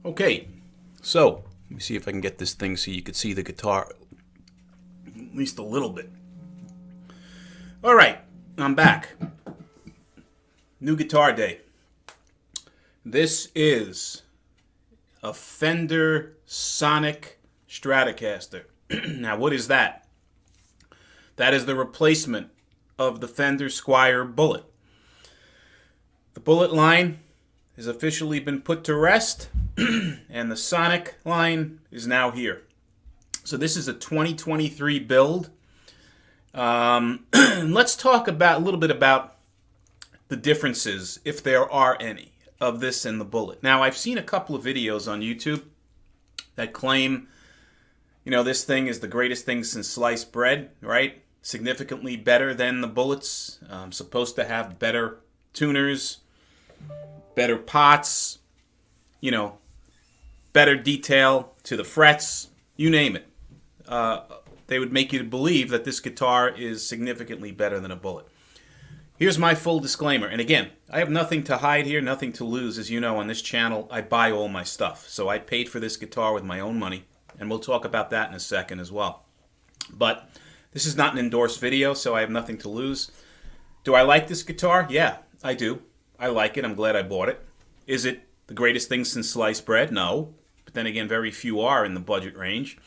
Okay, so let me see if I can get this thing so you can see the guitar at least a little bit. All right, I'm back. New guitar day. This is a Fender Sonic Stratocaster. Now, what is that? That is the replacement of the Fender Squier Bullet. The Bullet line has officially been put to rest, and the Sonic line is now here. So this is a 2023 build. Let's talk about a little bit about the differences, if there are any, of this and the Bullet. Now, I've seen a couple of videos on YouTube that claim, you know, this thing is the greatest thing since sliced bread, right? Significantly better than the Bullets. Supposed to have better tuners, better pots, you know, better detail to the frets, you name it. They would make you believe that this guitar is significantly better than a Bullet. Here's my full disclaimer. And again, I have nothing to hide here, nothing to lose. As you know, on this channel, I buy all my stuff. So I paid for this guitar with my own money, and we'll talk about that in a second as well. But this is not an endorsed video, so I have nothing to lose. Do I like this guitar? Yeah, I do. I like it. I'm glad I bought it. Is it the greatest thing since sliced bread? No. But then again, very few are in the budget range.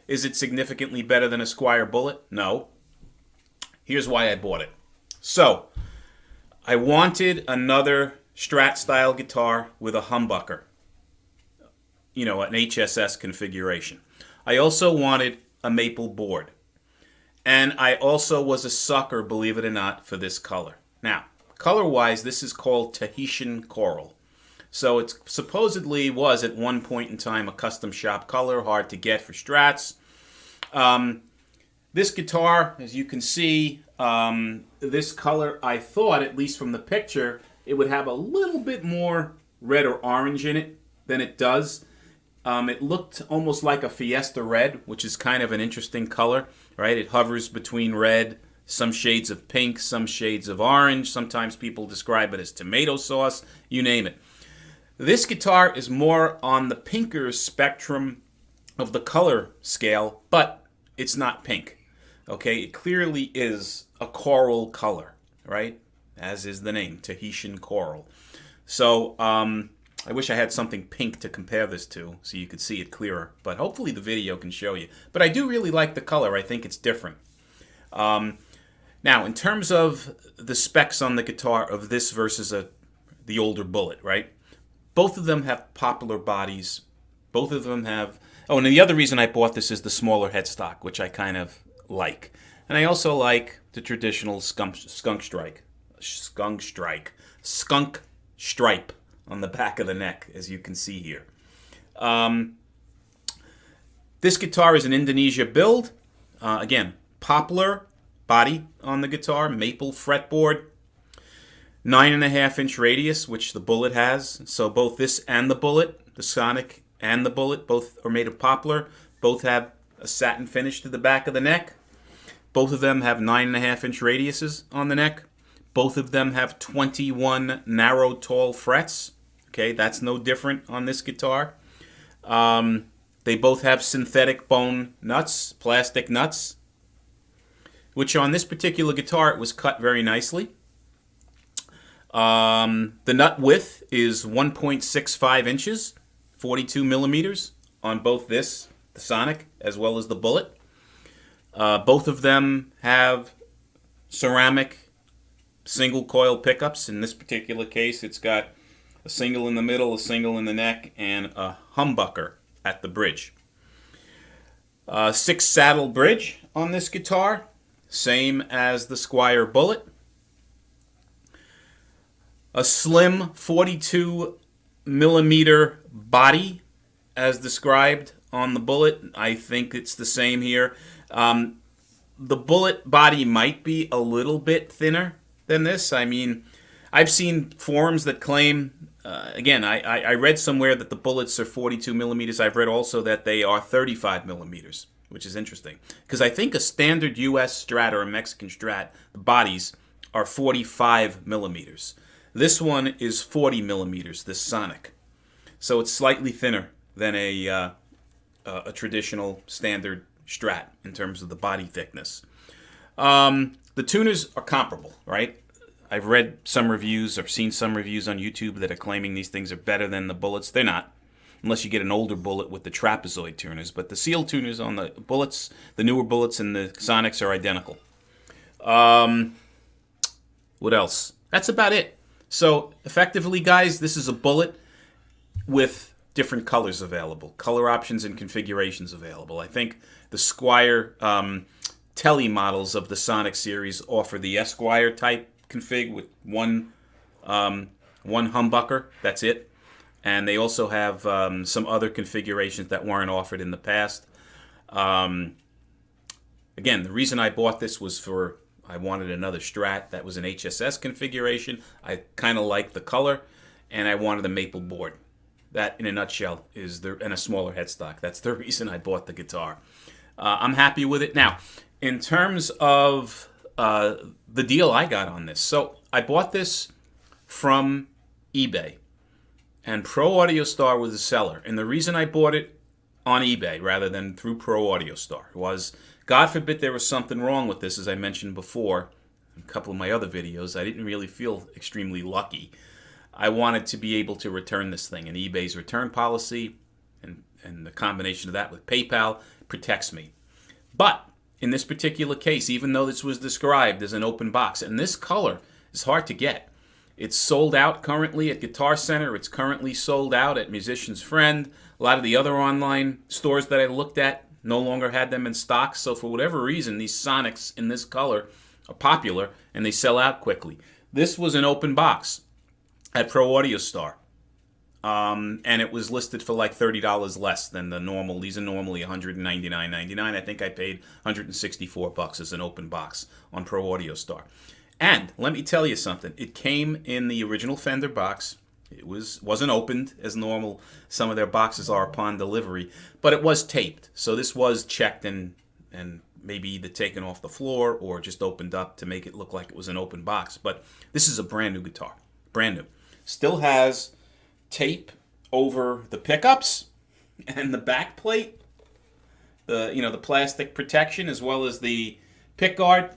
Is it significantly better than a Squier Bullet? No. Here's why I bought it. So, I wanted another Strat style guitar with a humbucker. You know, an HSS configuration. I also wanted a maple board. And I also was a sucker, believe it or not, for this color. Now, color-wise, this is called Tahitian Coral. So it supposedly was at one point in time a custom shop color, hard to get for Strats. This guitar, as you can see, this color, I thought, at least from the picture, it would have a little bit more red or orange in it than it does. It looked almost like a Fiesta red, which is kind of an interesting color, right? It hovers between red, some shades of pink, some shades of orange. Sometimes people describe it as tomato sauce, you name it. This guitar is more on the pinker spectrum of the color scale, but it's not pink. Okay, it clearly is a coral color, right? As is the name, Tahitian Coral. So I wish I had something pink to compare this to so you could see it clearer. But hopefully the video can show you. But I do really like the color. I think it's different. Now, in terms of the specs on the guitar of this versus the older Bullet, right? Both of them have popular bodies. Both of them have... Oh, and the other reason I bought this is the smaller headstock, which I kind of like. And I also like the traditional skunk stripe on the back of the neck, as you can see here. This guitar is an Indonesia build. Again, poplar body on the guitar, maple fretboard, 9.5-inch radius, which the Bullet has. So both this and the Bullet, the Sonic and the Bullet, both are made of poplar. Both have a satin finish to the back of the neck. Both of them have 9.5-inch radiuses on the neck. Both of them have 21 narrow, tall frets. Okay, that's no different on this guitar. They both have synthetic bone nuts, plastic nuts, which on this particular guitar, it was cut very nicely. The nut width is 1.65 inches, 42 millimeters on both this, the Sonic, as well as the Bullet. Both of them have ceramic single coil pickups. In this particular case, it's got a single in the middle, a single in the neck, and a humbucker at the bridge. 6 saddle bridge on this guitar, same as the Squier Bullet. A slim 42 millimeter body as described on the Bullet. I think it's the same here. The Bullet body might be a little bit thinner than this. I mean, I've seen forums that claim, again, I read somewhere that the Bullets are 42 millimeters. I've read also that they are 35 millimeters, which is interesting. Because I think a standard U.S. Strat or a Mexican Strat, the bodies are 45 millimeters. This one is 40 millimeters, this Sonic. So it's slightly thinner than a traditional standard Strat in terms of the body thickness. The tuners are comparable, right? I've read some reviews or seen some reviews on YouTube that are claiming these things are better than the Bullets. They're not, unless you get an older Bullet with the trapezoid tuners. But the seal tuners on the Bullets, the newer Bullets and the Sonics are identical. What else? That's about it. So effectively, guys, this is a Bullet with different colors available, color options and configurations available. I think the Squier Tele models of the Sonic series offer the Esquire type config with one humbucker. That's it. And they also have some other configurations that weren't offered in the past. Again, the reason I bought this was I wanted another Strat that was an HSS configuration. I kind of like the color, and I wanted a maple board. That, in a nutshell, and a smaller headstock. That's the reason I bought the guitar. I'm happy with it. Now, in terms of the deal I got on this, so I bought this from eBay, and Pro Audio Star was the seller. And the reason I bought it on eBay rather than through Pro Audio Star was, God forbid there was something wrong with this, as I mentioned before in a couple of my other videos. I didn't really feel extremely lucky. I wanted to be able to return this thing, and eBay's return policy and the combination of that with PayPal protects me. But in this particular case, even though this was described as an open box, and this color is hard to get. It's sold out currently at Guitar Center. It's currently sold out at Musician's Friend. A lot of the other online stores that I looked at no longer had them in stock. So for whatever reason, these Sonics in this color are popular, and they sell out quickly. This was an open box at Pro Audio Star. And it was listed for like $30 less than the normal. These are normally $199.99. I think I paid $164 as an open box on Pro Audio Star. And let me tell you something. It came in the original Fender box. It wasn't opened as normal. Some of their boxes are upon delivery, but it was taped. So this was checked and maybe either taken off the floor or just opened up to make it look like it was an open box. But this is a brand new guitar. Brand new. Still has tape over the pickups and the back plate, the plastic protection, as well as the pick guard.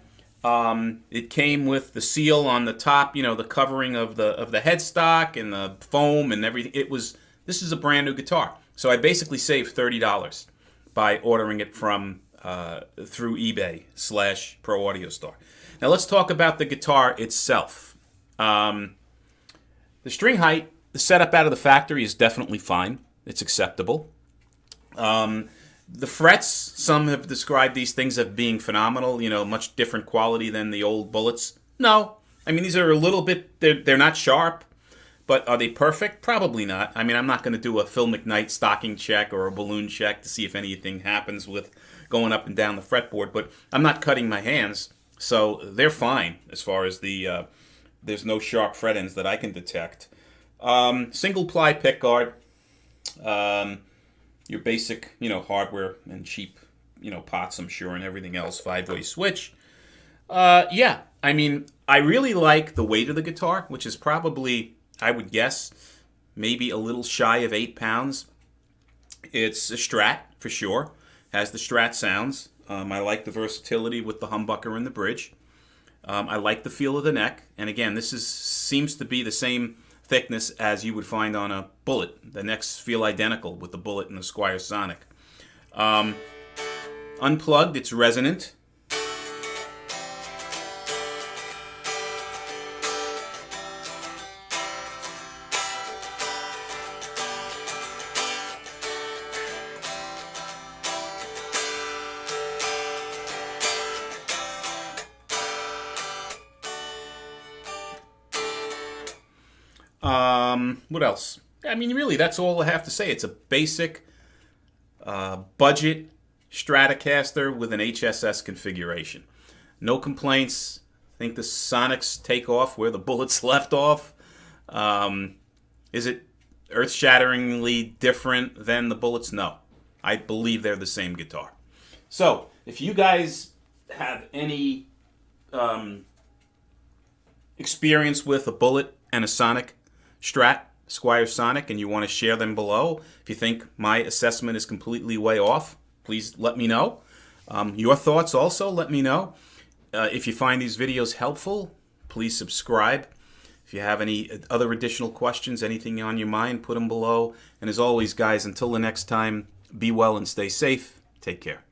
It came with the seal on the top, you know, the covering of the headstock and the foam and everything. This is a brand new guitar. So I basically saved $30 by ordering it from through eBay/Pro Audio Store. Now let's talk about the guitar itself. The string height, the setup out of the factory is definitely fine. It's acceptable. The frets, some have described these things as being phenomenal, you know, much different quality than the old Bullets. No. I mean, these are a little bit, they're not sharp, but are they perfect? Probably not. I mean, I'm not going to do a Phil McKnight stocking check or a balloon check to see if anything happens with going up and down the fretboard, but I'm not cutting my hands, so they're fine as far as there's no sharp fret ends that I can detect. Single ply pickguard. Your basic, you know, hardware and cheap, you know, pots, I'm sure, and everything else. 5-way switch. Yeah, I mean, I really like the weight of the guitar, which is probably, I would guess, maybe a little shy of 8 pounds. It's a Strat, for sure. Has the Strat sounds. I like the versatility with the humbucker and the bridge. I like the feel of the neck. And again, seems to be the same thickness as you would find on a Bullet. The necks feel identical with the Bullet and the Squier Sonic. Unplugged, it's resonant. What else? I mean, really, that's all I have to say. It's a basic budget Stratocaster with an HSS configuration. No complaints. I think the Sonics take off where the Bullets left off. Is it earth-shatteringly different than the Bullets? No. I believe they're the same guitar. So, if you guys have any experience with a Bullet and a Sonic Strat, Squier Sonic, and you want to share them below, if you think my assessment is completely way off, please let me know. Your thoughts also, let me know. If you find these videos helpful, please subscribe. If you have any other additional questions, anything on your mind, put them below. And as always, guys, until the next time, be well and stay safe. Take care.